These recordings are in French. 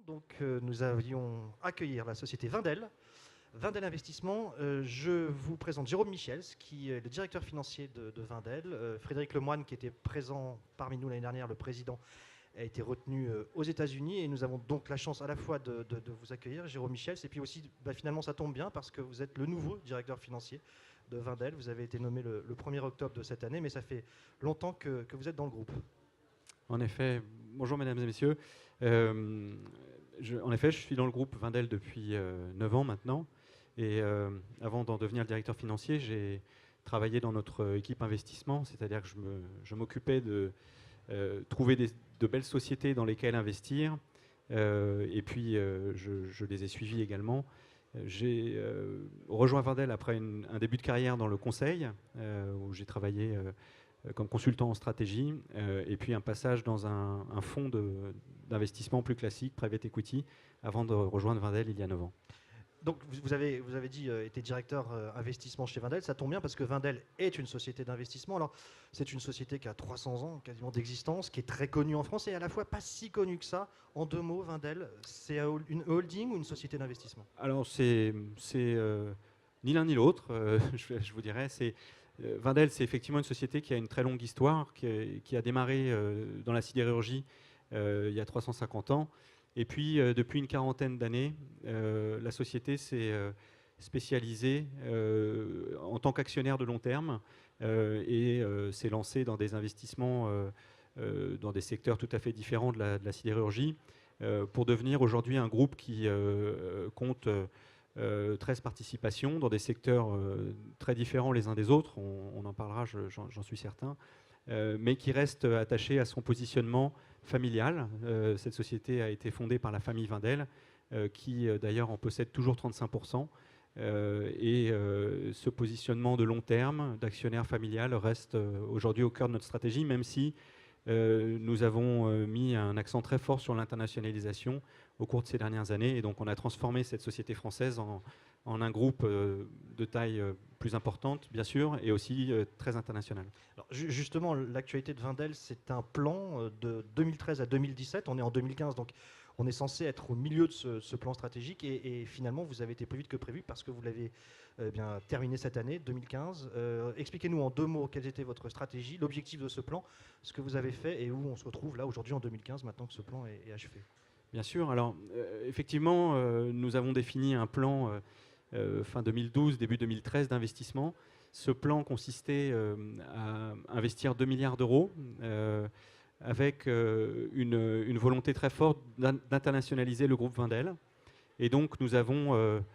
Donc, nous avions accueillir la société Wendel. Wendel Investissement, je vous présente Jérôme Michels, qui est le directeur financier de Wendel. Frédéric Lemoine, qui était présent parmi nous l'année dernière, le président, a été retenu aux États-Unis. Et nous avons donc la chance à la fois de vous accueillir, Jérôme Michels, et puis aussi, finalement, ça tombe bien parce que vous êtes le nouveau directeur financier de Wendel. Vous avez été nommé le 1er octobre de cette année, mais ça fait longtemps que vous êtes dans le groupe. En effet, bonjour mesdames et messieurs. En effet, je suis dans le groupe Wendel depuis 9 ans maintenant. Et avant d'en devenir le directeur financier, j'ai travaillé dans notre équipe investissement, c'est-à-dire que je m'occupais de trouver de belles sociétés dans lesquelles investir. Et puis, je les ai suivies également. J'ai rejoint Wendel après un début de carrière dans le conseil, où j'ai travaillé comme consultant en stratégie, et puis un passage dans un fonds d'investissement plus classique, private equity, avant de rejoindre Wendel il y a 9 ans. Donc vous avez dit été directeur investissement chez Wendel, ça tombe bien parce que Wendel est une société d'investissement. Alors c'est une société qui a 300 ans quasiment d'existence, qui est très connue en France et à la fois pas si connue que ça. En 2 mots, Wendel, c'est une holding ou une société d'investissement? Alors c'est ni l'un ni l'autre, je vous dirais. Wendel, c'est effectivement une société qui a une très longue histoire, qui a démarré dans la sidérurgie il y a 350 ans. Et puis, depuis une quarantaine d'années, la société s'est spécialisée en tant qu'actionnaire de long terme et s'est lancée dans des investissements dans des secteurs tout à fait différents de la sidérurgie pour devenir aujourd'hui un groupe qui compte 13 participations dans des secteurs très différents les uns des autres. On en parlera, j'en suis certain. Mais qui reste attaché à son positionnement familial. Cette société a été fondée par la famille Wendel, qui d'ailleurs en possède toujours 35%. Et ce positionnement de long terme, d'actionnaire familial, reste aujourd'hui au cœur de notre stratégie, même si nous avons mis un accent très fort sur l'internationalisation au cours de ces dernières années. Et donc on a transformé cette société française en un groupe de taille plus importante, bien sûr, et aussi très international. Alors, justement, l'actualité de Wendel, c'est un plan de 2013 à 2017. On est en 2015, donc on est censé être au milieu de ce plan stratégique. Et finalement, vous avez été plus vite que prévu parce que vous l'avez bien terminé cette année, 2015. Expliquez-nous en 2 mots quelle était votre stratégie, l'objectif de ce plan, ce que vous avez fait et où on se retrouve là aujourd'hui en 2015, maintenant que ce plan est achevé. Bien sûr. Alors, effectivement, nous avons défini un plan fin 2012, début 2013 d'investissement. Ce plan consistait à investir 2 milliards d'euros avec une volonté très forte d'internationaliser le groupe Wendel. Et donc, nous avions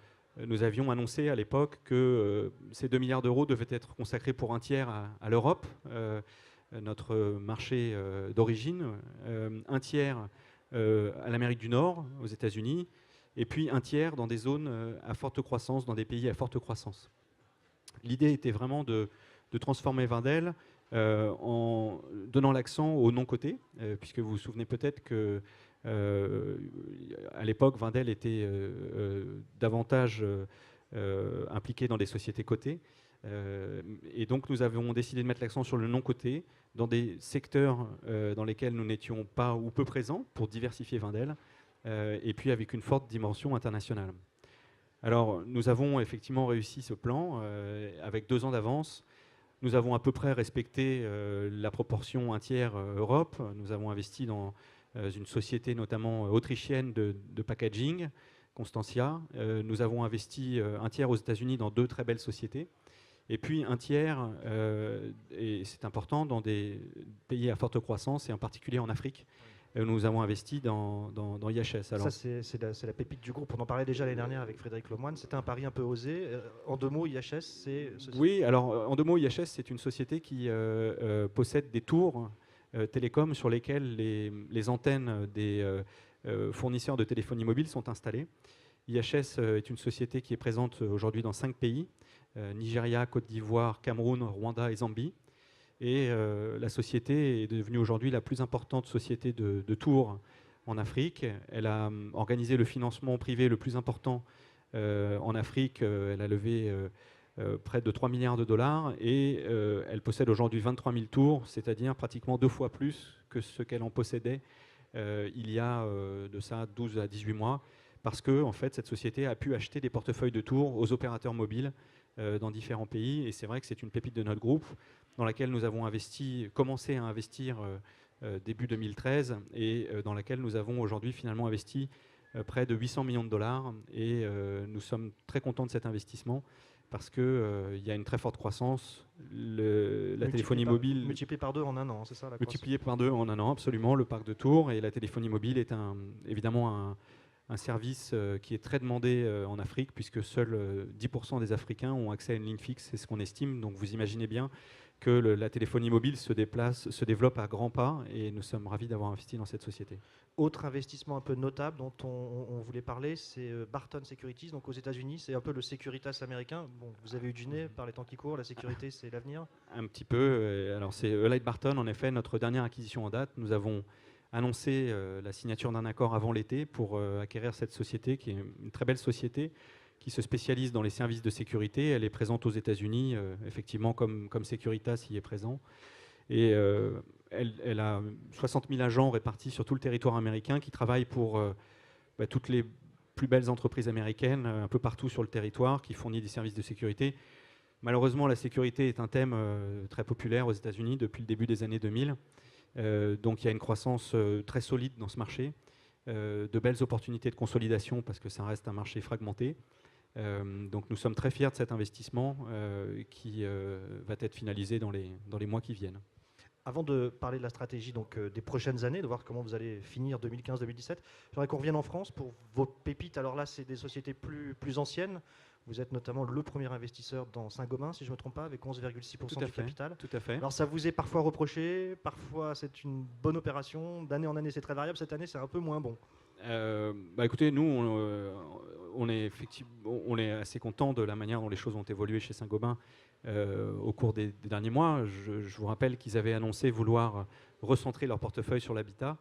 annoncé à l'époque que ces 2 milliards d'euros devaient être consacrés pour un tiers à l'Europe, notre marché d'origine, un tiers à l'Amérique du Nord, aux États-Unis, et puis un tiers dans des zones à forte croissance, dans des pays à forte croissance. L'idée était vraiment de transformer Wendel en donnant l'accent au non-coté, puisque vous vous souvenez peut-être que à l'époque, Wendel était davantage impliqué dans des sociétés cotées. Et donc nous avons décidé de mettre l'accent sur le non-coté dans des secteurs dans lesquels nous n'étions pas ou peu présents pour diversifier Wendel, et puis avec une forte dimension internationale. Alors nous avons effectivement réussi ce plan avec 2 ans d'avance. Nous avons à peu près respecté la proportion un tiers Europe. Nous avons investi dans une société notamment autrichienne de packaging, Constantia. Nous avons investi un tiers aux États-Unis dans 2 très belles sociétés. Et puis un tiers, et c'est important, dans des pays à forte croissance, et en particulier en Afrique. Nous avons investi dans IHS. Alors, ça, c'est la pépite du groupe. On en parlait déjà l'année dernière avec Frédéric Lemoine. C'était un pari un peu osé. En 2 mots, IHS, c'est... Oui, alors en 2 mots, IHS, c'est une société qui possède des tours télécom sur lesquelles les antennes des fournisseurs de téléphonie mobile sont installées. IHS est une société qui est présente aujourd'hui dans 5 pays, Nigeria, Côte d'Ivoire, Cameroun, Rwanda et Zambie. Et la société est devenue aujourd'hui la plus importante société de tours en Afrique. Elle a organisé le financement privé le plus important en Afrique. Elle a levé près de 3 milliards de dollars et elle possède aujourd'hui 23 000 tours, c'est-à-dire pratiquement 2 fois plus que ce qu'elle en possédait il y a de ça 12 à 18 mois, parce que en fait, cette société a pu acheter des portefeuilles de tours aux opérateurs mobiles dans différents pays. Et c'est vrai que c'est une pépite de notre groupe dans laquelle nous avons commencé à investir début 2013 et dans laquelle nous avons aujourd'hui finalement investi près de 800 millions de dollars. Et nous sommes très contents de cet investissement parce qu'il y a une très forte croissance. La téléphonie mobile... Multiplié par 2 en un an, c'est ça la croissance? Multiplié par 2 en un an, absolument, le parc de Tours. Et la téléphonie mobile est évidemment un service qui est très demandé en Afrique, puisque seuls 10% des Africains ont accès à une ligne fixe, c'est ce qu'on estime. Donc vous imaginez bien que la téléphonie mobile se développe à grands pas, et nous sommes ravis d'avoir investi dans cette société. Autre investissement un peu notable dont on voulait parler, c'est Barton Securities, donc aux États-Unis. C'est un peu le Securitas américain. Bon, vous avez eu du nez par les temps qui courent, la sécurité, c'est l'avenir. Un petit peu. Alors c'est Allied Barton, en effet, notre dernière acquisition en date. Nous avons annoncé la signature d'un accord avant l'été pour acquérir cette société, qui est une très belle société, qui se spécialise dans les services de sécurité. Elle est présente aux États-Unis, effectivement, comme Securitas y est présent. Et elle a 60 000 agents répartis sur tout le territoire américain qui travaillent pour toutes les plus belles entreprises américaines, un peu partout sur le territoire, qui fournissent des services de sécurité. Malheureusement, la sécurité est un thème très populaire aux États-Unis depuis le début des années 2000. Donc il y a une croissance très solide dans ce marché, de belles opportunités de consolidation parce que ça reste un marché fragmenté. Donc nous sommes très fiers de cet investissement qui va être finalisé dans les mois qui viennent. Avant de parler de la stratégie des prochaines années, de voir comment vous allez finir 2015-2017, j'aimerais qu'on revienne en France pour vos pépites. Alors là, c'est des sociétés plus anciennes. Vous êtes notamment le premier investisseur dans Saint-Gobain, si je ne me trompe pas, avec 11,6% du capital. Tout à fait. Alors ça vous est parfois reproché, parfois c'est une bonne opération. D'année en année, c'est très variable. Cette année, c'est un peu moins bon. Écoutez, nous, on est assez content de la manière dont les choses ont évolué chez Saint-Gobain au cours des derniers mois. Je vous rappelle qu'ils avaient annoncé vouloir recentrer leur portefeuille sur l'habitat.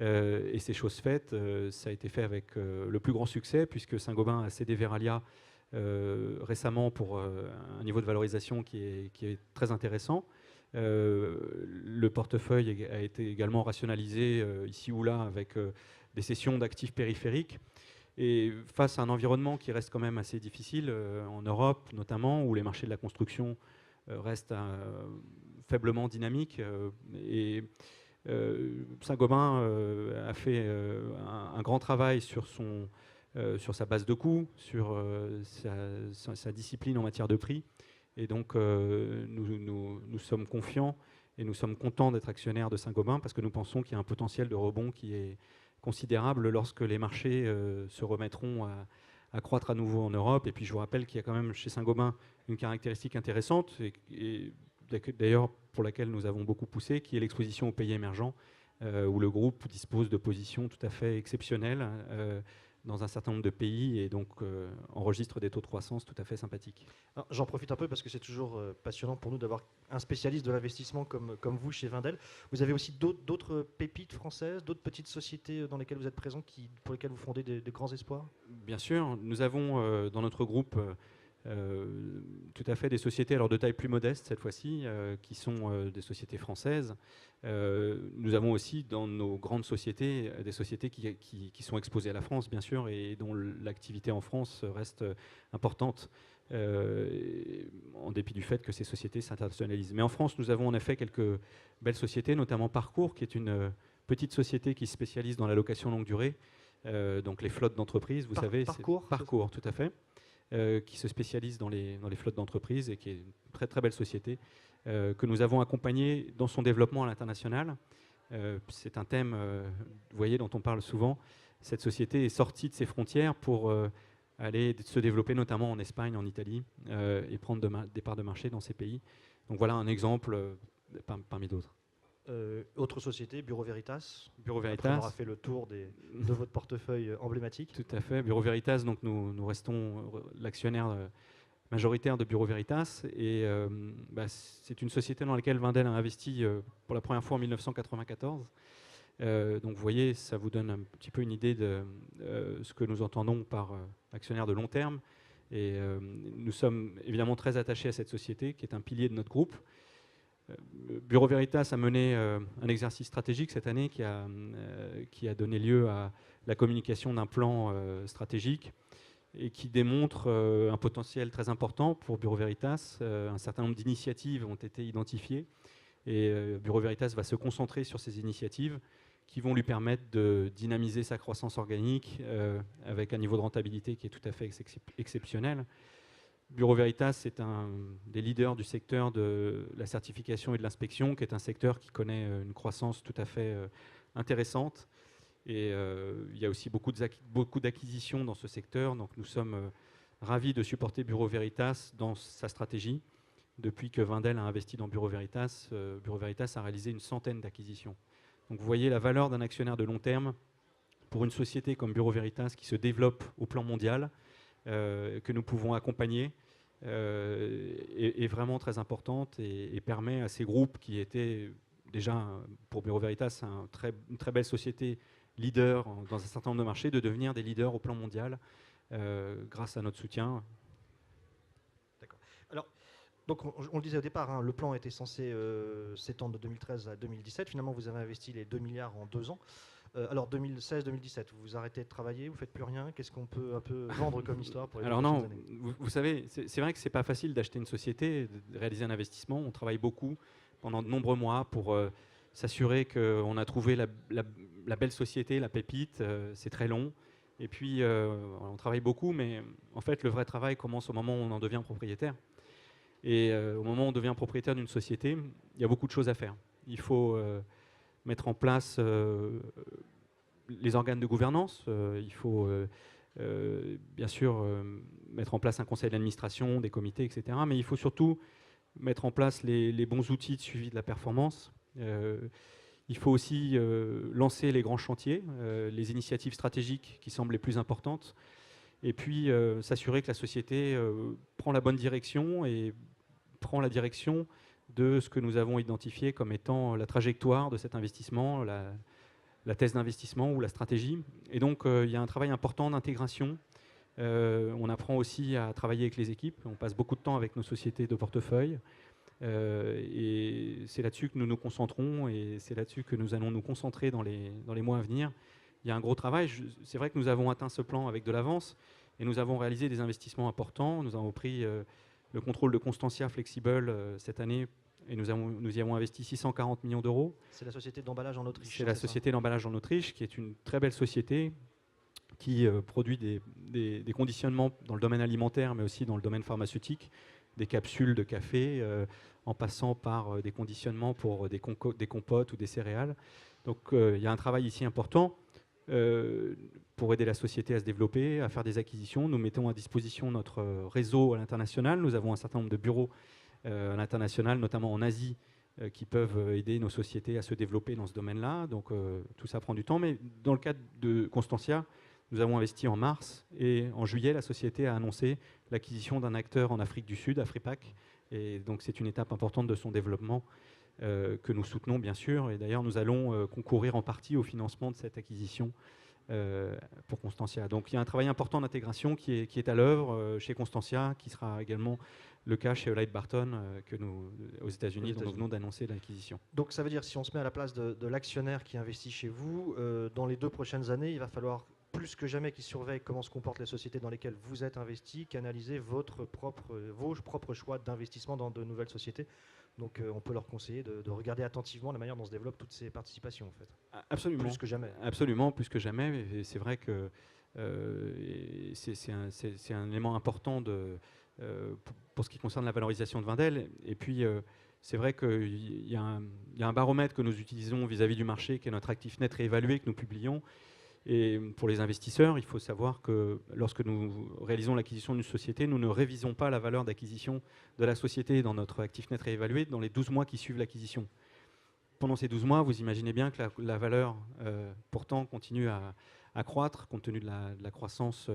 Et c'est chose faite. Ça a été fait avec le plus grand succès, puisque Saint-Gobain a cédé Verallia récemment pour un niveau de valorisation qui est très intéressant. Le portefeuille a été également rationalisé ici ou là avec des cessions d'actifs périphériques. Et face à un environnement qui reste quand même assez difficile en Europe notamment, où les marchés de la construction restent faiblement dynamiques, Saint-Gobain a fait un grand travail sur sa base de coûts, sur sa discipline en matière de prix. Et donc nous sommes confiants et nous sommes contents d'être actionnaires de Saint-Gobain parce que nous pensons qu'il y a un potentiel de rebond qui est considérable lorsque les marchés se remettront à croître à nouveau en Europe. Et puis je vous rappelle qu'il y a quand même chez Saint-Gobain une caractéristique intéressante, et d'ailleurs pour laquelle nous avons beaucoup poussé, qui est l'exposition aux pays émergents, où le groupe dispose de positions tout à fait exceptionnelles dans un certain nombre de pays, et donc enregistre des taux de croissance tout à fait sympathiques. J'en profite un peu parce que c'est toujours passionnant pour nous d'avoir un spécialiste de l'investissement comme vous chez Wendel. Vous avez aussi d'autres pépites françaises, d'autres petites sociétés dans lesquelles vous êtes présent, pour lesquelles vous fondez de grands espoirs? Bien sûr, nous avons dans notre groupe tout à fait des sociétés, alors de taille plus modeste cette fois-ci, qui sont des sociétés françaises. Nous avons aussi dans nos grandes sociétés des sociétés qui sont exposées à la France, bien sûr, et dont l'activité en France reste importante, en dépit du fait que ces sociétés s'internationalisent. Mais en France, nous avons en effet quelques belles sociétés, notamment Parcours, qui est une petite société qui se spécialise dans la location longue durée, donc les flottes d'entreprises, vous savez. Parcours, tout à fait. Qui se spécialise dans les flottes d'entreprises et qui est une très très belle société que nous avons accompagnée dans son développement à l'international. C'est un thème, vous voyez, dont on parle souvent. Cette société est sortie de ses frontières pour aller se développer notamment en Espagne, en Italie, et prendre des parts de marché dans ces pays. Donc voilà un exemple parmi d'autres. Autre société, Bureau Veritas. Bureau Veritas. Après, on aura fait le tour de votre portefeuille emblématique. Tout à fait. Bureau Veritas, donc nous restons l'actionnaire majoritaire de Bureau Veritas. Et c'est une société dans laquelle Wendel a investi pour la première fois en 1994. Donc vous voyez, ça vous donne un petit peu une idée de ce que nous entendons par actionnaire de long terme. Et nous sommes évidemment très attachés à cette société qui est un pilier de notre groupe. Bureau Veritas a mené un exercice stratégique cette année qui a donné lieu à la communication d'un plan stratégique et qui démontre un potentiel très important pour Bureau Veritas. Un certain nombre d'initiatives ont été identifiées et Bureau Veritas va se concentrer sur ces initiatives qui vont lui permettre de dynamiser sa croissance organique avec un niveau de rentabilité qui est tout à fait exceptionnel. Bureau Veritas est un des leaders du secteur de la certification et de l'inspection, qui est un secteur qui connaît une croissance tout à fait intéressante. Et il y a aussi beaucoup d'acquisitions dans ce secteur. Donc nous sommes ravis de supporter Bureau Veritas dans sa stratégie. Depuis que Wendel a investi dans Bureau Veritas a réalisé une centaine d'acquisitions. Donc vous voyez la valeur d'un actionnaire de long terme pour une société comme Bureau Veritas qui se développe au plan mondial, que nous pouvons accompagner, est vraiment très importante et permet à ces groupes qui étaient déjà, pour Bureau Veritas, une très belle société leader dans un certain nombre de marchés, de devenir des leaders au plan mondial grâce à notre soutien. D'accord. Alors, donc on le disait au départ, hein, le plan était censé s'étendre de 2013 à 2017. Finalement, vous avez investi les 2 milliards en 2 ans. Alors 2016-2017, vous arrêtez de travailler, vous ne faites plus rien. Qu'est-ce qu'on peut un peu vendre comme histoire pour les prochaines années? Vous savez, c'est vrai que ce n'est pas facile d'acheter une société, de réaliser un investissement. On travaille beaucoup pendant de nombreux mois pour s'assurer qu'on a trouvé la belle société, la pépite. C'est très long. Et puis, on travaille beaucoup, mais en fait, le vrai travail commence au moment où on en devient propriétaire. Et au moment où on devient propriétaire d'une société, il y a beaucoup de choses à faire. Il faut mettre en place les organes de gouvernance. Il faut bien sûr mettre en place un conseil d'administration, des comités, etc. Mais il faut surtout mettre en place les bons outils de suivi de la performance. Il faut aussi lancer les grands chantiers, les initiatives stratégiques qui semblent les plus importantes, et puis s'assurer que la société prend la bonne direction et prend la direction de ce que nous avons identifié comme étant la trajectoire de cet investissement, la thèse d'investissement ou la stratégie. Et donc, il y a un travail important d'intégration. On apprend aussi à travailler avec les équipes. On passe beaucoup de temps avec nos sociétés de portefeuille. Et c'est là-dessus que nous nous concentrons et c'est là-dessus que nous allons nous concentrer dans les mois à venir. Il y a un gros travail. C'est vrai que nous avons atteint ce plan avec de l'avance et nous avons réalisé des investissements importants. Nous avons pris le contrôle de Constantia Flexible cette année et nous y avons investi 640 millions d'euros. C'est la société d'emballage en Autriche. C'est la société d'emballage en Autriche qui est une très belle société qui produit des conditionnements dans le domaine alimentaire mais aussi dans le domaine pharmaceutique, des capsules de café en passant par des conditionnements pour des compotes ou des céréales. Donc il y a un travail ici important pour aider la société à se développer, à faire des acquisitions. Nous mettons à disposition notre réseau à l'international. Nous avons un certain nombre de bureaux à l'international, notamment en Asie, qui peuvent aider nos sociétés à se développer dans ce domaine-là. Donc tout ça prend du temps. Mais dans le cadre de Constantia, nous avons investi en mars et en juillet, la société a annoncé l'acquisition d'un acteur en Afrique du Sud, Afripac. Et donc c'est une étape importante de son développement que nous soutenons bien sûr. Et d'ailleurs, nous allons concourir en partie au financement de cette acquisition pour Constantia. Donc il y a un travail important d'intégration qui est à l'œuvre chez Constantia, qui sera également le cas chez Alight Barton aux États-Unis, dont nous venons d'annoncer l'acquisition. Donc ça veut dire, si on se met à la place de l'actionnaire qui investit chez vous, dans les 2 prochaines années, il va falloir plus que jamais qu'il surveille comment se comportent les sociétés dans lesquelles vous êtes investi, qu'analyser vos propres choix d'investissement dans de nouvelles sociétés. Donc on peut leur conseiller de regarder attentivement la manière dont se développent toutes ces participations, en fait. Absolument. Plus que jamais. Absolument, plus que jamais. Et c'est vrai que c'est un élément important pour ce qui concerne la valorisation de Wendel. Et puis, c'est vrai qu'il y a un baromètre que nous utilisons vis-à-vis du marché, qui est notre actif net réévalué, que nous publions. Et pour les investisseurs, il faut savoir que lorsque nous réalisons l'acquisition d'une société, nous ne révisons pas la valeur d'acquisition de la société dans notre actif net réévalué dans les 12 mois qui suivent l'acquisition. Pendant ces 12 mois, vous imaginez bien que la valeur, pourtant, continue à croître compte tenu de la croissance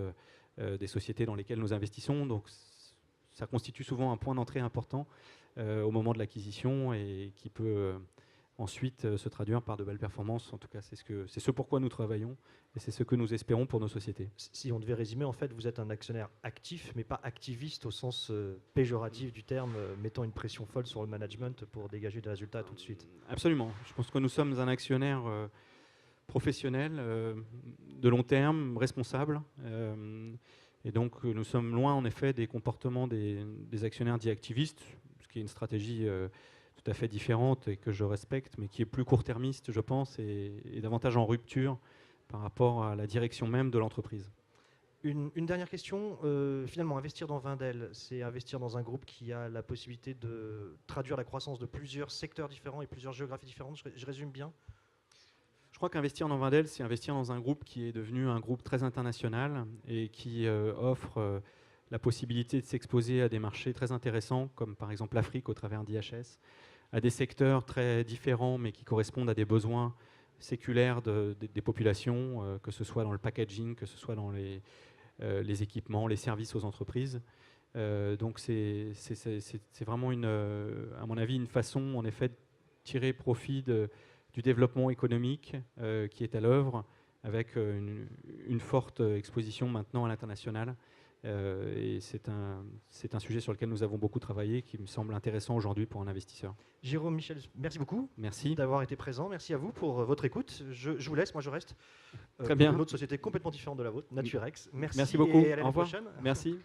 des sociétés dans lesquelles nous investissons. Donc, ça constitue souvent un point d'entrée important au moment de l'acquisition et qui peut ensuite se traduire par de belles performances. En tout cas, c'est ce pourquoi nous travaillons et c'est ce que nous espérons pour nos sociétés. Si on devait résumer, en fait, vous êtes un actionnaire actif, mais pas activiste au sens péjoratif du terme, mettant une pression folle sur le management pour dégager des résultats tout de suite. Absolument. Je pense que nous sommes un actionnaire professionnel, de long terme, responsable. Et donc, nous sommes loin, en effet, des comportements des actionnaires dits activistes, ce qui est une stratégie tout à fait différente et que je respecte, mais qui est plus court-termiste, je pense, et davantage en rupture par rapport à la direction même de l'entreprise. Une dernière question. Finalement, investir dans Wendel, c'est investir dans un groupe qui a la possibilité de traduire la croissance de plusieurs secteurs différents et plusieurs géographies différentes. Je résume bien. Je crois qu'investir dans Wendel, c'est investir dans un groupe qui est devenu un groupe très international et qui offre la possibilité de s'exposer à des marchés très intéressants, comme par exemple l'Afrique au travers d'IHS, à des secteurs très différents mais qui correspondent à des besoins séculaires des populations, que ce soit dans le packaging, que ce soit dans les équipements, les services aux entreprises. Donc c'est vraiment, à mon avis, une façon en effet de tirer profit du développement économique qui est à l'œuvre, avec une forte exposition maintenant à l'international. Et c'est un sujet sur lequel nous avons beaucoup travaillé, qui me semble intéressant aujourd'hui pour un investisseur. Jérôme Michel, merci beaucoup. Merci d'avoir été présent. Merci à vous pour votre écoute. Je vous laisse, moi je reste. Très bien. Une autre société complètement différente de la vôtre, Naturex. Merci beaucoup. Et à l'année Au revoir. prochaine. Merci.